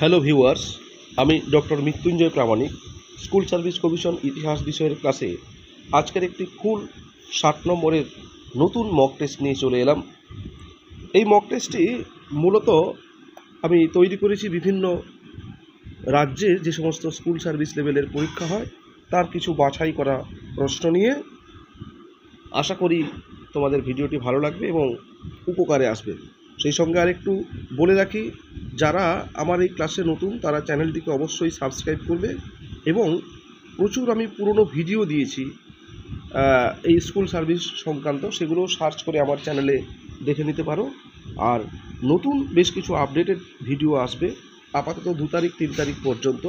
Hello viewers, আমি doctor Mrityunjay প্রামাণিক school service commission ইতিহাস বিষয়ের ক্লাসে আজকের একটি ফুল 60 নম্বরের নতুন মক টেস্ট নিয়ে চলে এলাম। এই মক টেস্টটি মূলত আমি তৈরি করেছি বিভিন্ন রাজ্যে যে সমস্ত স্কুল সার্ভিস লেভেলের পরীক্ষা হয় তার কিছু বাছাই করা প্রশ্ন নিয়ে। আশা করি তোমাদের ভিডিওটি ভালো লাগবে এবং উপকারে আসবে। সেই সঙ্গে আরেকটু বলে রাখি, যারা আমার এই ক্লাসে নতুন তারা চ্যানেলটিকে অবশ্যই সাবস্ক্রাইব করবে এবং প্রচুর আমি পুরনো ভিডিও দিয়েছি এই স্কুল সার্ভিস সংক্রান্ত, সেগুলো সার্চ করে আমার চ্যানেলে দেখে নিতে পারো। আর নতুন বেশ কিছু আপডেটেড ভিডিও আসবে আপাতত 2 তারিখ 3 তারিখ পর্যন্ত।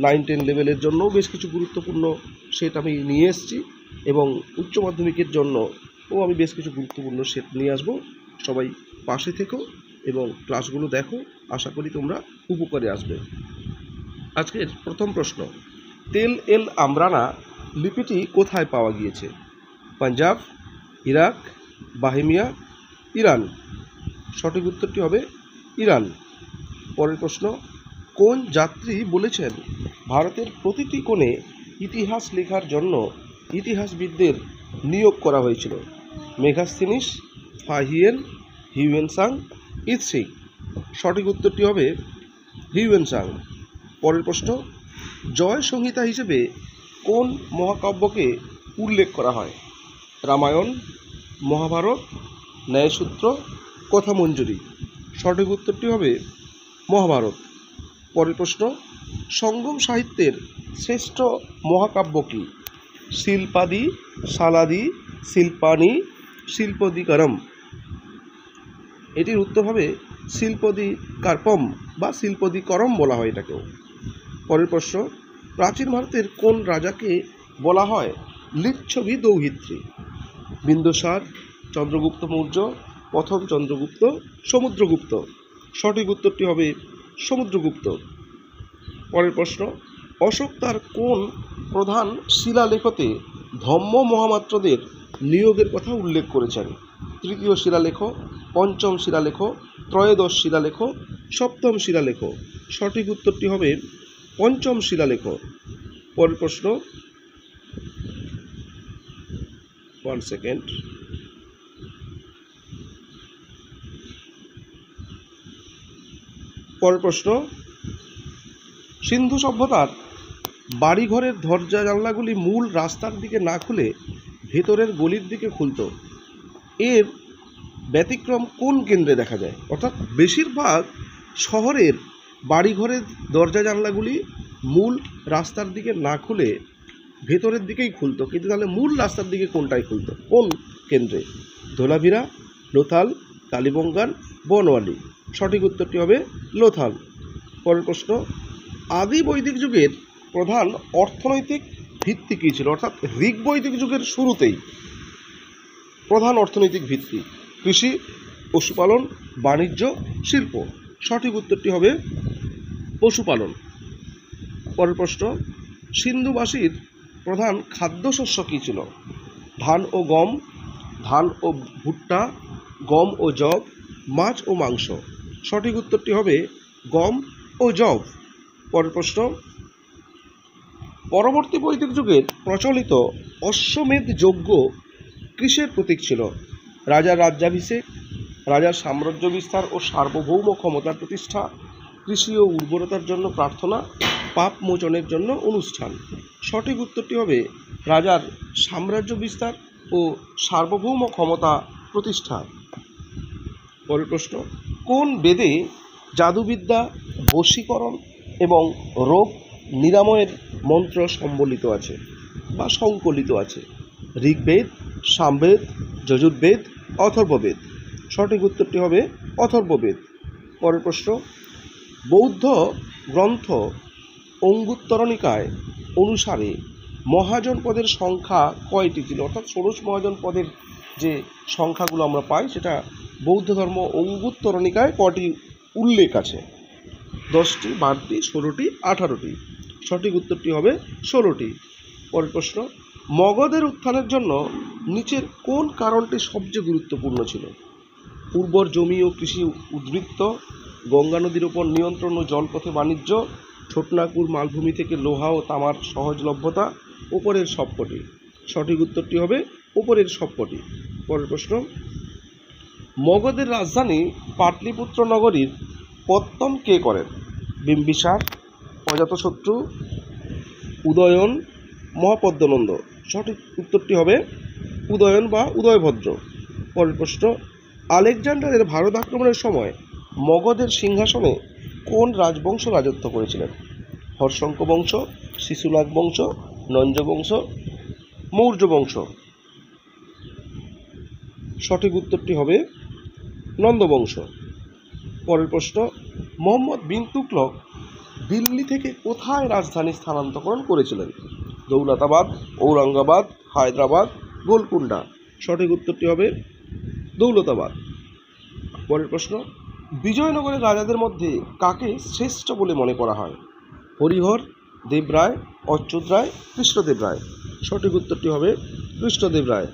9-10 লেভেলের জন্যও বেশ কিছু গুরুত্বপূর্ণ সেট আমি নিয়ে এসেছি এবং উচ্চ মাধ্যমিকের জন্যও আমি বেশ কিছু গুরুত্বপূর্ণ সেট নিয়ে আসবো। সবাই পাশে থেকো এবং ক্লাসগুলো দেখো, আশা করি তোমরা উপকারে আসবে। আজকের প্রথম প্রশ্ন, তেল এল আমরানা লিপিটি কোথায় পাওয়া গিয়েছে? Punjab, Iraq, Bohemia, Iran. সঠিক উত্তরটি হবে ইরান। পরের প্রশ্ন, কোন যাত্রী বলেছেন ভারতের প্রতিটি কোণে ইতিহাস লেখার জন্য ইতিহাসবিদদের নিয়োগ করা হয়েছিল? মেঘাস্থিনিস, ফাহিয়েন, হিউয়েনসাং, ইৎসিং। সঠিক উত্তরটি হবে হিউয়েনসাং। পরের প্রশ্ন, জয় সংহিতা হিসেবে কোন মহাকাব্যকে উল্লেখ করা হয়? রামায়ণ, মহাভারত, ন্যায়সূত্র, কথামঞ্জুরি। সঠিক উত্তরটি হবে মহাভারত। পরের প্রশ্ন, সঙ্গম সাহিত্যের শ্রেষ্ঠ মহাকাব্য কী? শিল্পাদি, সালাদি, শিল্পানি, শিল্পদিকারম। এটির উত্তর হবে শিল্পদিকারপম বা শিল্পদিকরম বলা হয় এটাকেও। পরের প্রশ্ন, প্রাচীন ভারতের কোন রাজাকে বলা হয় লিচ্ছবি দৌহিত্রী? বিন্দুসার, চন্দ্রগুপ্ত মৌর্য, প্রথম চন্দ্রগুপ্ত, সমুদ্রগুপ্ত। সঠিক উত্তরটি হবে সমুদ্রগুপ্ত। পরের প্রশ্ন, অশোক তার কোন প্রধান শিলালেখতে ধম্ম মহামাত্রদের নিয়োগের কথা উল্লেখ করেছেন? তৃতীয় শিলালেখ, পঞ্চম শিলালেখ, ত্রয়োদশ শিলালেখ, সপ্তম শিলালেখ। সঠিক উত্তরটি হবে পঞ্চম শিলালেখ। পরের প্রশ্ন, 1 সেকেন্ড। পরের প্রশ্ন, সিন্ধু সভ্যতার বাড়িঘরের দরজা জানলাগুলি মূল রাস্তার দিকে না খুলে ভেতরের গলির দিকে খুলত। এর ব্যতিক্রম কোন কেন্দ্রে দেখা যায়? অর্থাৎ বেশিরভাগ শহরের বাড়িঘরের দরজা জানলাগুলি মূল রাস্তার দিকে না খুলে ভেতরের দিকেই খুলতো, কিন্তু তাহলে মূল রাস্তার দিকে কোনটাই খুলতো? কোন কেন্দ্রে? ধোলাভিরা, লোথাল, কালীবঙ্গান, বনওয়ালি। সঠিক উত্তরটি হবে লোথাল। পরের প্রশ্ন, আদি বৈদিক যুগের প্রধান অর্থনৈতিক ভিত্তি কী ছিল? অর্থাৎ ঋগ বৈদিক যুগের শুরুতেই প্রধান অর্থনৈতিক ভিত্তি কৃষি, পশুপালন, বাণিজ্য, শিল্প। সঠিক উত্তরটি হবে পশুপালন। পরের প্রশ্ন, সিন্ধুবাসীর প্রধান খাদ্যশস্য কী ছিল? ধান ও গম, ধান ও ভুট্টা, গম ও যব, মাছ ও মাংস। সঠিক উত্তরটি হবে গম ও যব। পরের প্রশ্ন, পরবর্তী বৈদিক যুগের প্রচলিত অশ্বমেধ যজ্ঞ কিসের প্রতীক ছিল? রাজার রাজ্যাভিষেক, রাজার সাম্রাজ্য বিস্তার ও সার্বভৌম ক্ষমতার প্রতিষ্ঠা, কৃষি ও উর্বরতার জন্য প্রার্থনা, পাপ মোচনের জন্য অনুষ্ঠান। সঠিক উত্তরটি হবে রাজার সাম্রাজ্য বিস্তার ও সার্বভৌম ক্ষমতা প্রতিষ্ঠা। পরের প্রশ্ন, কোন বেদে জাদুবিদ্যা, বশীকরণ এবং রোগ নিরাময়ের মন্ত্র সম্বলিত আছে বা সংকলিত আছে? ঋগ্বেদ, সামবেদ, যজুর্বেদ, অথর্ববেদ। সঠিক উত্তরটি হবে অথর্ববেদ। পরের প্রশ্ন, বৌদ্ধ গ্রন্থ অঙ্গুত্তরণিকায় অনুসারে মহাজন পদের সংখ্যা কয়টি ছিল? অর্থাৎ ষোড়শ মহাজন পদের যে সংখ্যাগুলো আমরা পাই সেটা বৌদ্ধ ধর্ম অঙ্গুত্তরণিকায় কটি উল্লেখ আছে? 10টি, 12টি, 16টি, 18টি। সঠিক উত্তরটি হবে 16টি। পরের প্রশ্ন, মগধের উত্থানের জন্য নিচের কোন কারণটি সবচেয়ে গুরুত্বপূর্ণ ছিল? উর্বর জমি ও কৃষি উদ্বৃত্ত, গঙ্গা নদীর ওপর নিয়ন্ত্রণ ও জলপথে বাণিজ্য, ছোটনাগপুর মালভূমি থেকে লোহা ও তামার সহজলভ্যতা, উপরের সবকটি। সঠিক উত্তরটি হবে উপরের সবকটি। পরের প্রশ্ন, মগধের রাজধানী পাটলিপুত্র নগরীর পত্তন কে করেন? বিম্বিসার, অজাতশত্রু, উদয়ন, মহাপদ্মনন্দ। সঠিক উত্তরটি হবে উদয়ন বা উদয়ভদ্র। পরের প্রশ্ন, আলেকজান্ডারের ভারত আক্রমণের সময় মগধের সিংহাসনে কোন রাজবংশ রাজত্ব করেছিলেন? হর্ষঙ্ক বংশ, শিশুনাগ বংশ, নঞ্জ বংশ, মৌর্য বংশ। সঠিক উত্তরটি হবে নন্দবংশ। পরের প্রশ্ন, মোহাম্মদ বিন তুগলক দিল্লি থেকে কোথায় রাজধানী স্থানান্তরকরণ করেছিলেন? দৌলতাবাদ, ঔরঙ্গাবাদ, হায়দ্রাবাদ, গোলকুন্ডা। সঠিক উত্তরটি হবে দৌলতাবাদ। পরের প্রশ্ন, বিজয়নগরের রাজাদের মধ্যে কাকে শ্রেষ্ঠ বলে মনে করা হয়? হরিহর, দেবরায়, অচ্যুত রায়, কৃষ্ণদেব রায়। সঠিক উত্তরটি হবে কৃষ্ণদেব রায়।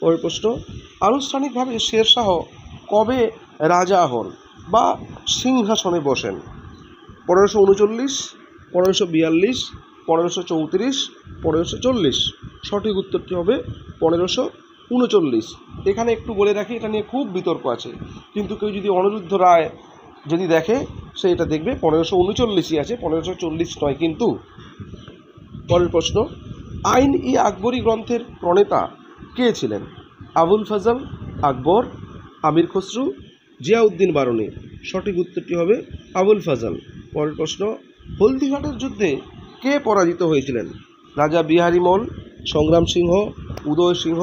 পরের প্রশ্ন, আনুষ্ঠানিকভাবে শেরশাহ কবে রাজা হন বা সিংহাসনে বসেন? 1539, 1542, 1534, 1540। সঠিক উত্তরটি হবে 1539। এখানে একটু বলে রাখি, এটা নিয়ে খুব বিতর্ক আছে, কিন্তু কেউ যদি অনিরুদ্ধ রায় যদি দেখে সে এটা দেখবে 1539ই আছে, 1540 নয় কিন্তু। পরের প্রশ্ন, আইন ই আকবরী গ্রন্থের প্রণেতা কে ছিলেন? আবুল ফজল, আকবর, আমির খসরু, জিয়াউদ্দিন বারনী। সঠিক উত্তরটি হবে আবুল ফজল। পরের প্রশ্ন, হলদিঘাটের যুদ্ধে কে পরাজিত হয়েছিলেন? রাজা বিহারী মল, সংগ্রাম সিংহ, উদয় সিংহ,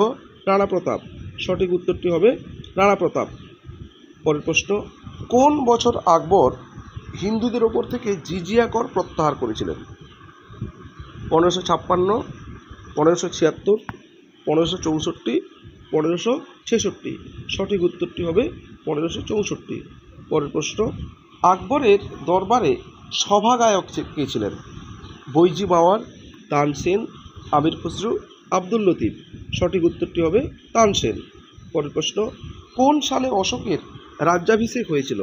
রাণা প্রতাপ। সঠিক উত্তরটি হবে রাণা প্রতাপ। পরের প্রশ্ন, কোন বছর আকবর হিন্দুদের ওপর থেকে জিজিয়া কর প্রত্যাহার করেছিলেন? 1556, 1576, 1564, 1566। সঠিক উত্তরটি হবে 1564। পরের প্রশ্ন, আকবরের দরবারে সভাগায়ক কে ছিলেন? বৈজি বাওয়ার, তানসেন, আমির খসরু, আব্দুল লতিফ। সঠিক উত্তরটি হবে তানসেন। পরের প্রশ্ন, কোন সালে অশোকের রাজ্যাভিষেক হয়েছিল?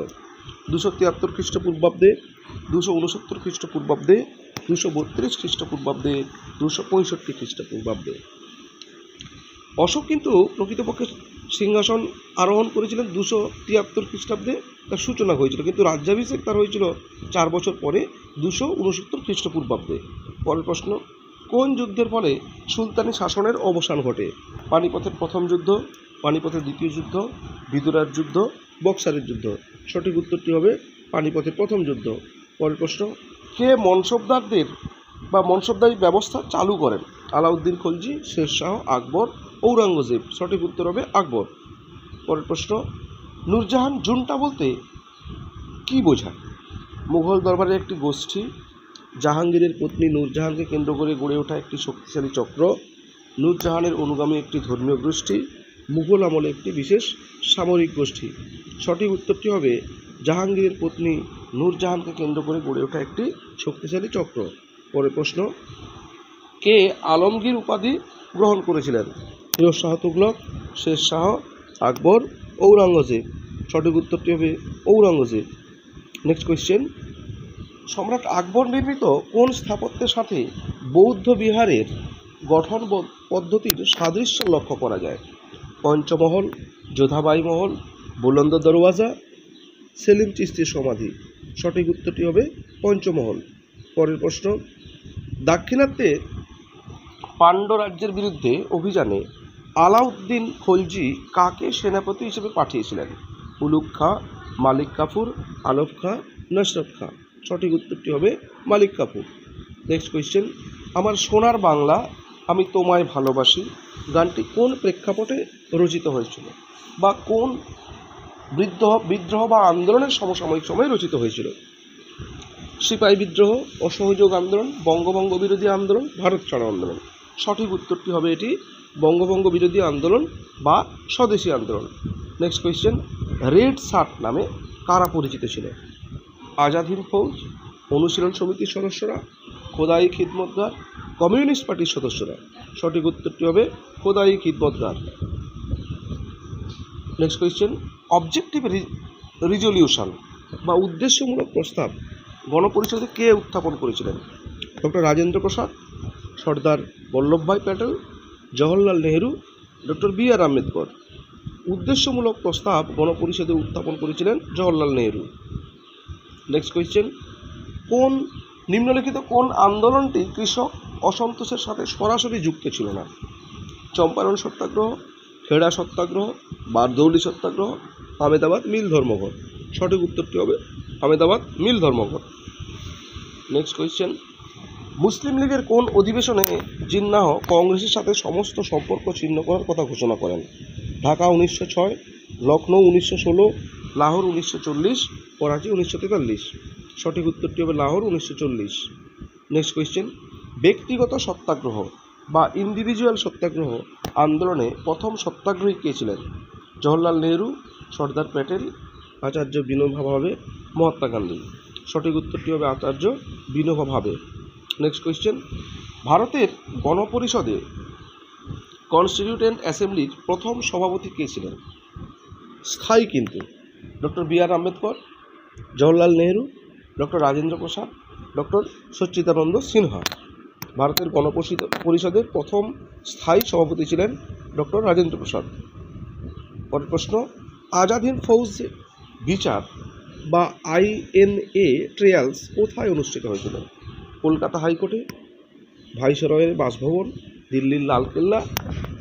273 খ্রিস্টপূর্বাব্দে, 269 খ্রিস্টপূর্বাব্দে, 232 খ্রিস্টপূর্বাব্দে, 265 খ্রিস্টপূর্বাব্দে। অশোক কিন্তু প্রকৃতপক্ষে সিংহাসন আরোহণ করেছিলেন 273 খ্রিস্টাব্দে, তার সূচনা হয়েছিল, কিন্তু রাজ্যাভিষেক তার হয়েছিল 4 বছর পরে 269 খ্রিস্টপূর্বাব্দে। পরের প্রশ্ন, কোন যুদ্ধের ফলে সুলতানি শাসনের অবসান ঘটে? পানিপথের প্রথম যুদ্ধ, পানিপথের দ্বিতীয় যুদ্ধ, বিদুরার যুদ্ধ, বক্সারের যুদ্ধ। সঠিক উত্তরটি হবে পানিপথের প্রথম যুদ্ধ। পরের প্রশ্ন, কে মনসবদারদের বা মনসবদারি ব্যবস্থা চালু করেন? আলাউদ্দিন খলজি, শেরশাহ, আকবর, ঔরঙ্গজেব। সঠিক উত্তর হবে আকবর। পরের প্রশ্ন, নূরজাহান জুনটা বলতে কি বোঝায়? মুঘল দরবারের একটি গোষ্ঠী, জাহাঙ্গীরের পত্নী নূরজাহানকে কেন্দ্র করে গড়ে ওঠা একটি শক্তিশালী চক্র, নূরজাহানের অনুগামী একটি ধর্মীয় গোষ্ঠী, মুঘল আমলে একটি বিশেষ সামরিক গোষ্ঠী। সঠিক উত্তরটি হবে জাহাঙ্গীরের পত্নী নূরজাহানকে কেন্দ্র করে গড়ে ওঠা একটি শক্তিশালী চক্র। পরের প্রশ্ন, কে আলমগীর উপাধি গ্রহণ করেছিলেন? ফিরোজ শাহ তুগলক, শেরশাহ, আকবর, ঔরঙ্গজেব। সঠিক উত্তরটি হবে ঔরঙ্গজেব। নেক্সট কোয়েশ্চেন, সম্রাট আকবর নির্মিত কোন স্থাপত্যের সাথে বৌদ্ধ বিহারের গঠন পদ্ধতির সাদৃশ্য লক্ষ্য করা যায়? পঞ্চমহল, যোধাবাই মহল, বুলন্দ দরওয়াজা, সেলিম চিশতির সমাধি। সঠিক উত্তরটি হবে পঞ্চমহল। পরের প্রশ্ন, দাক্ষিণাত্যে পাণ্ড্য রাজ্যের বিরুদ্ধে অভিযানে আলাউদ্দিন খলজি কাকে সেনাপতি হিসেবে পাঠিয়েছিলেন? উলুগ খাঁ, মালিক কাফুর, আলফ খাঁ, নসরত খাঁ। সঠিক উত্তরটি হবে মালিক কাফুর। নেক্সট কোয়েশ্চেন, আমার সোনার বাংলা আমি তোমায় ভালোবাসি গানটি কোন প্রেক্ষাপটে রচিত হয়েছিল বা কোন বিদ্রোহ বা আন্দোলনের সমসাময়িক সময়ে রচিত হয়েছিল? সিপাহী বিদ্রোহ, অসহযোগ আন্দোলন, বঙ্গভঙ্গ বিরোধী আন্দোলন, ভারত ছাড়ো আন্দোলন। সঠিক উত্তরটি হবে এটি বঙ্গভঙ্গ বিরোধী আন্দোলন বা স্বদেশী আন্দোলন। নেক্সট কোয়েশ্চেন, রেড শার্ট নামে কারা পরিচিত ছিল? আজাদ হিন্দ ফৌজ, অনুশীলন সমিতির সদস্যরা, খোদাই খিদমতগার, কমিউনিস্ট পার্টির সদস্যরা। সঠিক উত্তরটি হবে খোদাই Khidmatgar. Next question, objective resolution বা উদ্দেশ্যমূলক প্রস্তাব গণপরিষদে কে উত্থাপন করেছিলেন? ডক্টর রাজেন্দ্র প্রসাদ, সর্দার বল্লভভাই প্যাটেল, জওহরলাল নেহেরু, ডক্টর বি.আর. আম্বেদকর। উদ্দেশ্যমূলক প্রস্তাব গণপরিষদে উত্থাপন করেছিলেন জওহরলাল নেহেরু। নেক্সট কোয়েশ্চেন, কোন নিম্নলিখিত কোন আন্দোলনটি কৃষক অসন্তোষের সাথে সরাসরি যুক্ত ছিল না? চম্পারণ সত্যাগ্রহ, খেড়া সত্যাগ্রহ, বারদৌলি সত্যাগ্রহ, আহমেদাবাদ মিল ধর্মঘট। সঠিক উত্তরটি হবে আহমেদাবাদ মিল ধর্মঘট। নেক্সট কোয়েশ্চেন, মুসলিম লীগের কোন অধিবেশনে জিন্নাহ কংগ্রেসের সাথে সমস্ত সম্পর্ক ছিন্ন করার কথা ঘোষণা করেন? ঢাকা 1906, লখনৌ 1916, লাহোর 1940, করাচি 1943। সঠিক উত্তরটি হবে লাহোর 1940। নেক্সট কোয়েশ্চেন, ব্যক্তিগত সত্যাগ্রহ বা ইন্ডিভিজুয়াল সত্যাগ্রহ আন্দোলনে প্রথম সত্যাগ্রহী কে ছিলেন? জওহরলাল নেহেরু, সর্দার প্যাটেল, আচার্য বিনোবা ভাবে, মহাত্মা গান্ধী। সঠিক উত্তরটি হবে আচার্য বিনোবা ভাবে। নেক্সট কোয়েশ্চেন, ভারতের গণপরিষদে কনস্টিটিউয়েন্ট অ্যাসেম্বলির প্রথম সভাপতি কে ছিলেন? স্থায়ী কিন্তু। Doctor B R. Ambedkar, Jawaharlal Nehru, doctor Rajendra Prasad, doctor Sachchidananda Sinha. ভারতের গণপরিষদের প্রথম স্থায়ী সভাপতি ছিলেন ডক্টর রাজেন্দ্র প্রসাদ। পরের প্রশ্ন, আজাদ হিন্দ ফৌজ বিচার বা INA ট্রায়ালস কোথায় অনুষ্ঠিত হয়েছিল? কলকাতা হাইকোর্টে, ভাইসরয়ের বাসভবন, দিল্লির লালকেল্লা,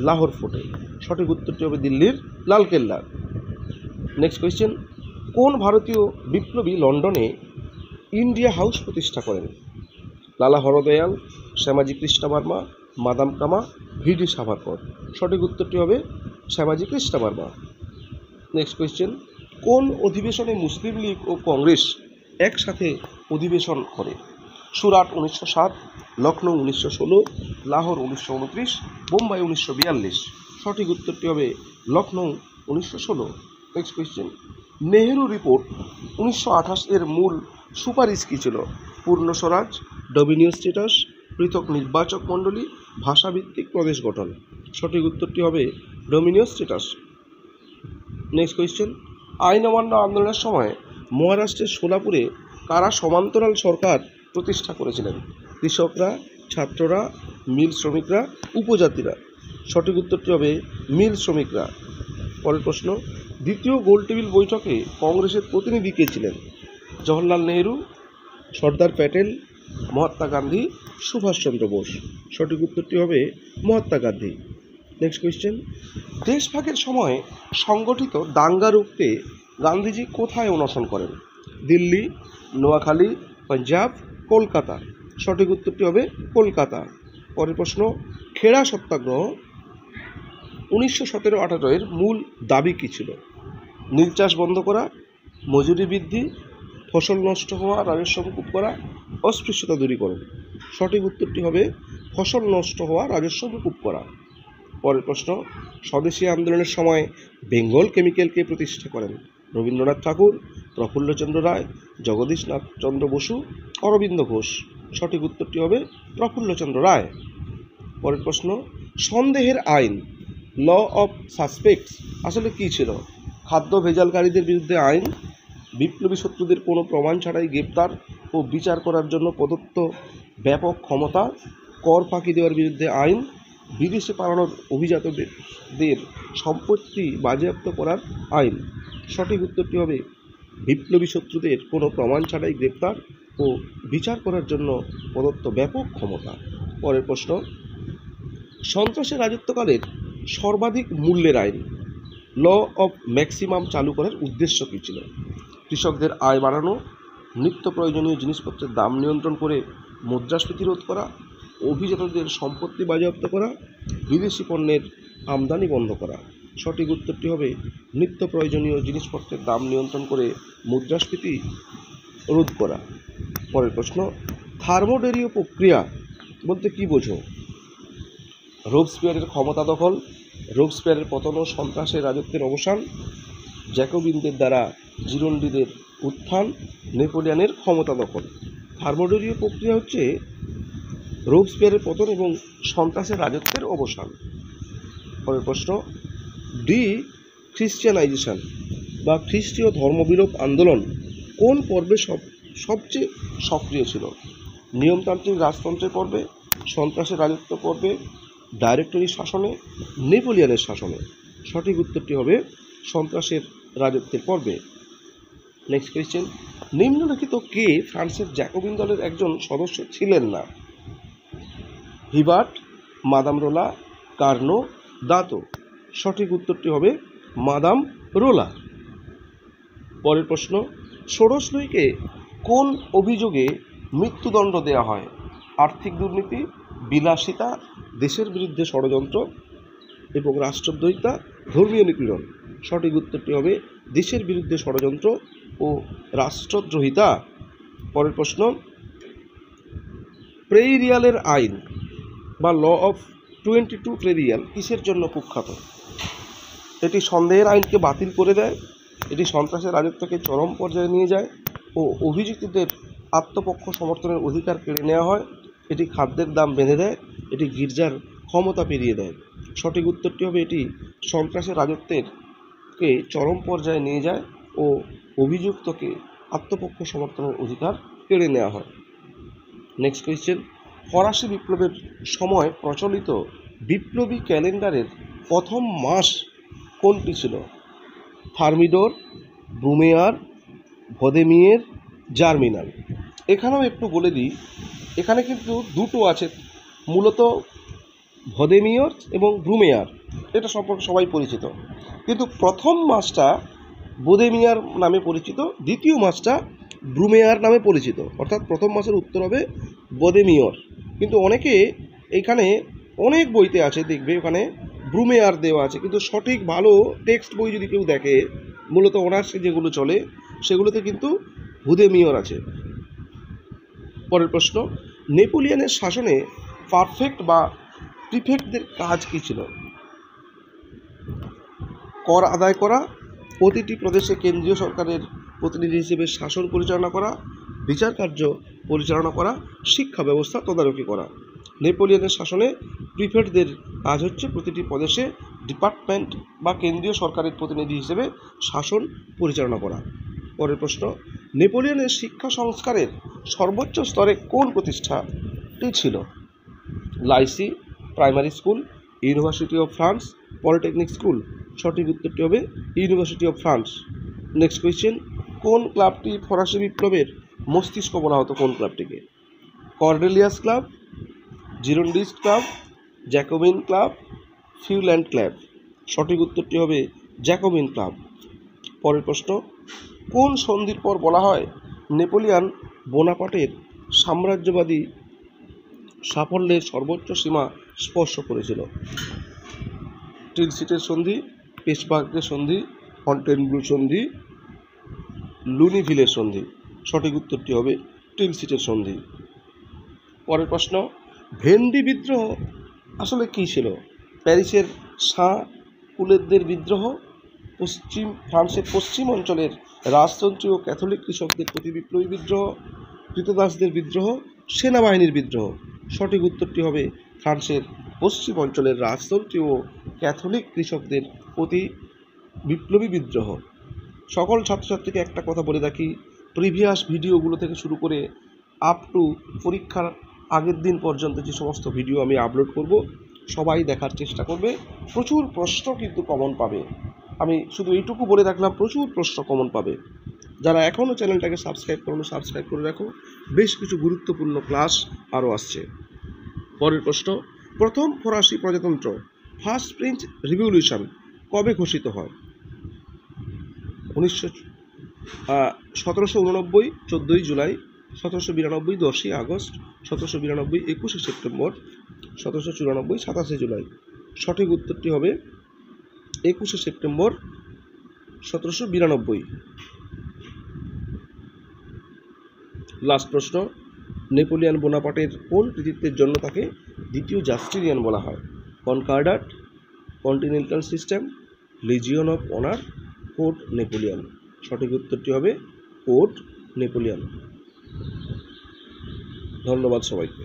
লাহোর ফোর্টে। সঠিক উত্তরটি হবে দিল্লির লালকেল্লা। নেক্সট কোয়েশ্চেন, কোন ভারতীয় বিপ্লবী লন্ডনে ইন্ডিয়া হাউস প্রতিষ্ঠা করেন? লালা হরদয়াল, শ্যামাজি কৃষ্ণ বর্মা, মাদাম কামা, VD সাভারকর। সঠিক উত্তরটি হবে শ্যামাজি কৃষ্ণ বর্মা। নেক্সট কোয়েশ্চেন, কোন অধিবেশনে মুসলিম লীগ ও কংগ্রেস একসাথে অধিবেশন করে? সুরাট 1907, লখনৌ 1916, লাহোর 1929, বোম্বাই 1942। সঠিক উত্তরটি হবে Lucknow 1916। Next question, Nehru report 1928 এর মূল সুপারিশ কী ছিল? পূর্ণ স্বরাজ, ডমিনিয়ন স্ট্যাটাস, পৃথক নির্বাচক মণ্ডলী, ভাষাভিত্তিক প্রদেশ গঠন। সঠিক উত্তরটি হবে ডমিনিয়ন স্ট্যাটাস। নেক্সট কোয়েশ্চেন, আইন অমান্য আন্দোলনের সময় মহারাষ্ট্রের সোলাপুরে কারা সমান্তরাল সরকার প্রতিষ্ঠা করেছিলেন? কৃষকরা, ছাত্ররা, মিল শ্রমিকরা, উপজাতিরা। সঠিক উত্তরটি হবে মিল শ্রমিকরা। পরের প্রশ্ন, দ্বিতীয় গোলটেবিল বৈঠকে কংগ্রেসের প্রতিনিধি কে ছিলেন? জওহরলাল নেহেরু, সর্দার প্যাটেল, মহাত্মা গান্ধী, সুভাষচন্দ্র বোস। সঠিক উত্তরটি হবে মহাত্মা গান্ধী। নেক্সট কোয়েশ্চেন, দেশভাগের সময় সংগঠিত দাঙ্গা রুখতে গান্ধীজি কোথায় অনশন করেন? দিল্লি, নোয়াখালী, পাঞ্জাব, কলকাতা। সঠিক উত্তরটি হবে কলকাতা। পরের প্রশ্ন, খেড়া সত্যাগ্রহ 1917-18 এর মূল দাবি কী ছিল? নীল চাষ বন্ধ করা, মজুরি বৃদ্ধি, ফসল নষ্ট হওয়া রাজস্ব মুকুব করা, অস্পৃশ্যতা দূরীকরণ। সঠিক উত্তরটি হবে ফসল নষ্ট হওয়া রাজস্ব মুকুব করা। পরের প্রশ্ন, স্বদেশী আন্দোলনের সময় বেঙ্গল কেমিক্যালকে প্রতিষ্ঠা করেন? রবীন্দ্রনাথ ঠাকুর, প্রফুল্লচন্দ্র রায়, জগদীশনাথ চন্দ্র বসু, অরবিন্দ ঘোষ। সঠিক উত্তরটি হবে প্রফুল্লচন্দ্র রায়। পরের প্রশ্ন, সন্দেহের আইন ল অফ সাসপেক্টস আসলে কী ছিল? খাদ্য ভেজালকারীদের বিরুদ্ধে আইন, বিপ্লবী শত্রুদের কোনো প্রমাণ ছাড়াই গ্রেপ্তার ও বিচার করার জন্য প্রদত্ত ব্যাপক ক্ষমতা, কর ফাঁকি দেওয়ার বিরুদ্ধে আইন, বিদেশে পালানোর অভিজাতদের সম্পত্তি বাজেয়াপ্ত করার আইন। সঠিক উত্তরটি হবে বিপ্লবী শত্রুদের কোনো প্রমাণ ছাড়াই গ্রেপ্তার ও বিচার করার জন্য প্রদত্ত ব্যাপক ক্ষমতা। পরের প্রশ্ন, সন্ত্রাসের রাজত্বকালের সর্বাধিক মূল্যের আইন ল অফ ম্যাক্সিমাম চালু করার উদ্দেশ্য কী ছিল? কৃষকদের আয় বাড়ানো, নিত্য প্রয়োজনীয় জিনিসপত্রের দাম নিয়ন্ত্রণ করে মুদ্রাস্ফীতি রোধ করা, অভিজাতদের সম্পত্তি বাজেয়াপ্ত করা, বিদেশি পণ্যের আমদানি বন্ধ করা। সঠিক উত্তরটি হবে নিত্য প্রয়োজনীয় জিনিসপত্রের দাম নিয়ন্ত্রণ করে মুদ্রাস্ফীতি রোধ করা। পরের প্রশ্ন, থার্মোডেরীয় প্রক্রিয়া বলতে কী বোঝো? রোবসপিয়ারের ক্ষমতা দখল, রোবসপিয়ারের পতন ও সন্ত্রাসের রাজত্বের অবসান, জ্যাকোবিনদের দ্বারা জিরোন্ডিদের উত্থান, নেপোলিয়নের ক্ষমতা দখল। থার্মোডেরীয় প্রক্রিয়া হচ্ছে রোবসপিয়ারের পতন এবং সন্ত্রাসের রাজত্বের অবসান। পরের প্রশ্ন, খ্রিশ্চিয়ানাইজেশন বা খ্রিস্টীয় ধর্মবিলোপ আন্দোলন কোন পর্বে সবচেয়ে সক্রিয় ছিল? নিয়মতান্ত্রিক রাজতন্ত্রের পর্বে, সন্ত্রাসের রাজত্ব পর্বে, ডাইরেক্টরি শাসনে, নেপোলিয়নের শাসনে? সঠিক উত্তরটি হবে সন্ত্রাসের রাজত্বের পর্বে। নেক্সট কোয়েশ্চেন, নিম্নলিখিত কে ফ্রান্সের জ্যাকোবিন দলের একজন সদস্য ছিলেন না? Hebert, madame রোলা, Karnaugh, দাঁতো? সঠিক উত্তরটি হবে মাদাম রোলা। পরের প্রশ্ন, ষোড়শ লুইকে কোন অভিযোগে মৃত্যুদণ্ড দেওয়া হয়? আর্থিক দুর্নীতি, বিলাসিতা, দেশের বিরুদ্ধে ষড়যন্ত্র এবং রাষ্ট্রদ্রোহিতা, ধর্মীয় নিপীড়ন? সঠিক উত্তরটি হবে দেশের বিরুদ্ধে ষড়যন্ত্র ও রাষ্ট্রদ্রোহিতা। পরের প্রশ্ন, প্রেইরিয়ালের আইন বা ল অফ 22 প্রেরিয়াল কিসের জন্য কুখ্যাত? এটি সন্দেহের আইনকে বাতিল করে দেয়, এটি সন্ত্রাসের রাজত্বকে চরম পর্যায়ে নিয়ে যায় ও অভিযুক্তদের আত্মপক্ষ সমর্থনের অধিকার কেড়ে নেওয়া হয়, এটি খাদ্যের দাম বেঁধে দেয়, এটি গির্জার ক্ষমতা পেরিয়ে দেয়? সঠিক উত্তরটি হবে এটি সন্ত্রাসের রাজত্বকে চরম পর্যায়ে নিয়ে যায় ও অভিযুক্তকে আত্মপক্ষ সমর্থনের অধিকার কেড়ে নেওয়া হয়। নেক্সট কোয়েশ্চেন, ফরাসি বিপ্লবের সময় প্রচলিত বিপ্লবী ক্যালেন্ডারের প্রথম মাস কোনটি ছিল? থার্মিডোর, ব্রুমেয়ার, ভদেমিয়ের, জার্মিনাল? এখানেও একটু বলে দিই, এখানে কিন্তু দুটো আছে, মূলত ভদেমিয়র এবং ব্রুমেয়ার, এটা সম্পর্কে সবাই পরিচিত, কিন্তু প্রথম মাসটা বোদেমিয়ার নামে পরিচিত, দ্বিতীয় মাসটা ব্রুমেয়ার নামে পরিচিত, অর্থাৎ প্রথম মাসের উত্তর হবে বোদেমিয়র। কিন্তু অনেকে এইখানে অনেক বইতে আছে, দেখবে ওখানে ব্রুমেয়ার দেওয়া আছে, কিন্তু সঠিক ভালো টেক্সট বই যদি কেউ দেখে, মূলত অনার্সে যেগুলো চলে সেগুলোতে কিন্তু বোদেমিয়র আছে। পরের প্রশ্ন, নেপোলিয়নের শাসনে পারফেক্ট বা প্রিফেক্টদের কাজ কী ছিল? কর আদায় করা, প্রতিটি প্রদেশে কেন্দ্রীয় সরকারের প্রতিনিধি হিসেবে শাসন পরিচালনা করা, বিচার কার্য পরিচালনা করা, শিক্ষা ব্যবস্থা তদারকি করা? নেপোলিয়নের শাসনে প্রিফেক্টদের কাজ হচ্ছে প্রতিটি প্রদেশে ডিপার্টমেন্ট বা কেন্দ্রীয় সরকারের প্রতিনিধি হিসেবে শাসন পরিচালনা করা। পরের প্রশ্ন, নেপোলিয়নের শিক্ষা সংস্কারের সর্বোচ্চ স্তরে কোন প্রতিষ্ঠাটি ছিল? Lycee, primary school, university of France, polytechnic school? সঠিক উত্তরটি হবে university of France. Next question, কোন ক্লাবটি ফরাসি বিপ্লবের মস্তিষ্ক বলা হতো? কোন ক্লাবটিকে? Cordeliers club, Girondist club, Jacobin club, Feuillant club? সঠিক উত্তরটি হবে জ্যাকোবিন ক্লাব। পরের প্রশ্ন, কোন সন্ধির পর বলা হয় নেপোলিয়ন বোনাপার্টের সাম্রাজ্যবাদী সাফল্যের সর্বোচ্চ সীমা স্পর্শ করেছিল? টিলসিটের সন্ধি, পেশবার্গের সন্ধি, ফন্টেনব্লু সন্ধি, লুনিভিলের সন্ধি? সঠিক উত্তরটি হবে টিলসিটের সন্ধি। পরের প্রশ্ন, ভেন্ডি বিদ্রোহ আসলে কী ছিল? প্যারিসের সাঁ কুলেতদের বিদ্রোহ, ফ্রান্সের পশ্চিম অঞ্চলের রাজতন্ত্রী ও ক্যাথলিক কৃষকদের প্রতি বিপ্লবী বিদ্রোহ, কৃতদাসদের বিদ্রোহ, সেনাবাহিনীর বিদ্রোহ? সঠিক উত্তরটি হবে ফ্রান্সের পশ্চিম অঞ্চলের রাজতন্ত্রী ও ক্যাথলিক কৃষকদের প্রতি বিপ্লবী বিদ্রোহ। সকল ছাত্রছাত্রীকে একটা কথা বলে রাখি, প্রিভিয়াস ভিডিওগুলো থেকে শুরু করে আপ টু পরীক্ষার আগের দিন পর্যন্ত যে সমস্ত ভিডিও আমি আপলোড করব, সবাই দেখার চেষ্টা করবে। প্রচুর প্রশ্ন কিন্তু কমন পাবে, আমি শুধু এইটুকু বলে রাখলাম, প্রচুর প্রশ্ন কমন পাবে। যারা এখনও চ্যানেলটাকে সাবস্ক্রাইব করো, সাবস্ক্রাইব করে রাখো, বেশ কিছু গুরুত্বপূর্ণ ক্লাস আরও আসছে। পরের প্রশ্ন, প্রথম ফরাসি প্রজাতন্ত্র ফার্স্ট ফ্রেঞ্চ রিভলিউশন কবে ঘোষিত হয়? 1789 14ই জুলাই, 1792 10ই আগস্ট, 1792 21শে সেপ্টেম্বর, 1794 27শে জুলাই? সঠিক উত্তরটি হবে 21শে সেপ্টেম্বর 1792। লাস্ট প্রশ্ন, নেপোলিয়ন বোনাপার্টের কোন কৃতিত্বের জন্য তাকে দ্বিতীয় জাস্টিনিয়ান বলা হয়? Concordat, continental system, legion of honour, code Napoleon? সঠিক উত্তরটি হবে কোড নেপোলিয়ন। ধন্যবাদ সবাইকে।